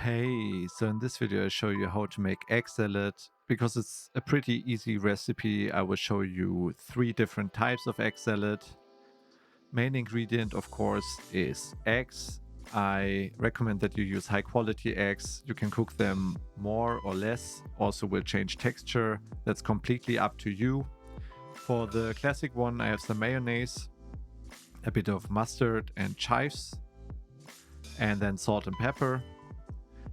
Hey, so in this video I show you how to make egg salad. Because it's a pretty easy recipe, I will show you 3 different types of egg salad. Main ingredient of course is eggs. I recommend that you use high quality eggs. You can cook them more or less, also will change texture. That's completely up to you. For the classic one I have some mayonnaise, a bit of mustard and chives, and then salt and pepper.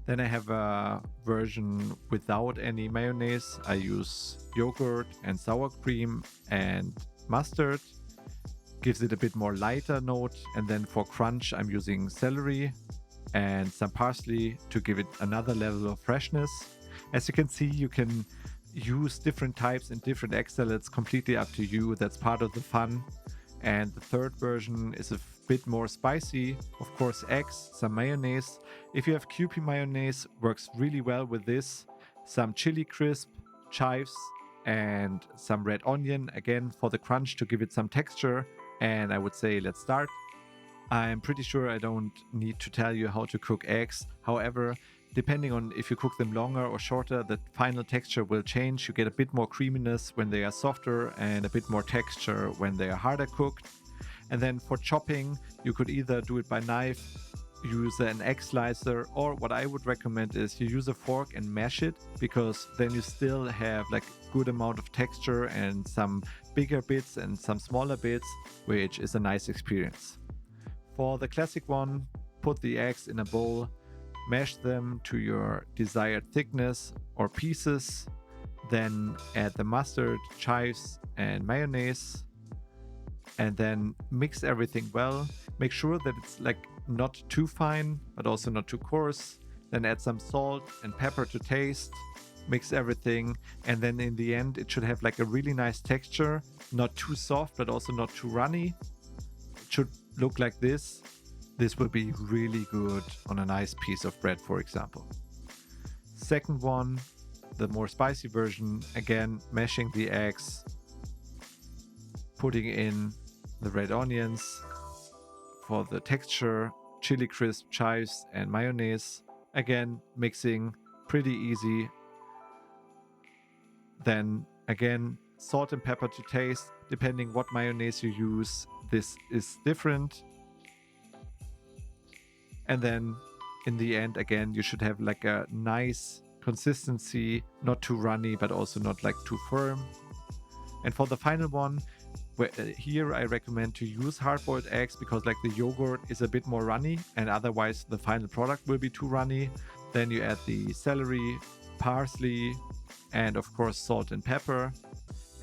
Then I have a version without any mayonnaise. I use yogurt and sour cream and mustard. Gives it a bit more lighter note. And then for crunch, I'm using celery and some parsley to give it another level of freshness. As you can see, you can use different types in different egg salads, completely up to you. That's part of the fun. And the third version is a bit more spicy. Of course, eggs, some mayonnaise. If you have Kewpie mayonnaise, works really well with this. Some chili crisp, chives, and some red onion, again for the crunch to give it some texture. And I would say let's start. I'm pretty sure I don't need to tell you how to cook eggs. However, depending on if you cook them longer or shorter, the final texture will change. You get a bit more creaminess when they are softer and a bit more texture when they are harder cooked. And then for chopping, you could either do it by knife, use an egg slicer, or what I would recommend is you use a fork and mash it, because then you still have like good amount of texture and some bigger bits and some smaller bits, which is a nice experience. For the classic one, put the eggs in a bowl, mash them to your desired thickness or pieces, then add the mustard, chives, and mayonnaise, and then mix everything well. Make sure that it's like not too fine, but also not too coarse. Then add some salt and pepper to taste, mix everything, and then in the end it should have like a really nice texture, not too soft, but also not too runny. It should look like this. This will be really good on a nice piece of bread, for example. Second one, the more spicy version, again, mashing the eggs, putting in the red onions for the texture, chili crisp, chives, and mayonnaise. Again, mixing, pretty easy. Then again, salt and pepper to taste. Depending what mayonnaise you use, this is different. And then in the end, again, you should have like a nice consistency, not too runny, but also not like too firm. And for the final one, here I recommend to use hard-boiled eggs, because like the yogurt is a bit more runny and otherwise the final product will be too runny. Then you add the celery, parsley, and of course salt and pepper.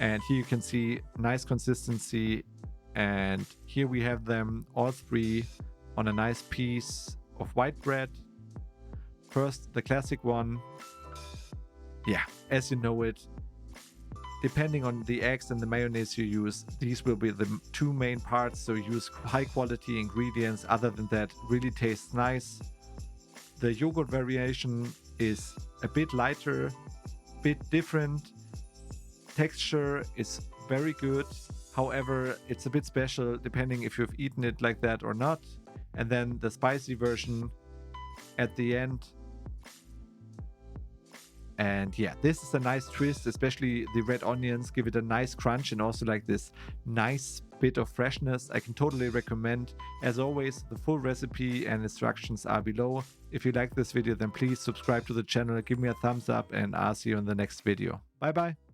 And here you can see nice consistency. And here we have them all three on a nice piece of white bread. First, the classic one. Yeah, as you know it, depending on the eggs and the mayonnaise you use, these will be the two main parts. So use high quality ingredients. Other than that, really tastes nice. The yogurt variation is a bit lighter, bit different. Texture is very good. However, it's a bit special depending if you've eaten it like that or not. And then the spicy version at the end. And yeah, this is a nice twist, especially the red onions give it a nice crunch and also like this nice bit of freshness. I can totally recommend. As always, the full recipe and instructions are below. If you like this video, then please subscribe to the channel, give me a thumbs up, and I'll see you in the next video. Bye bye.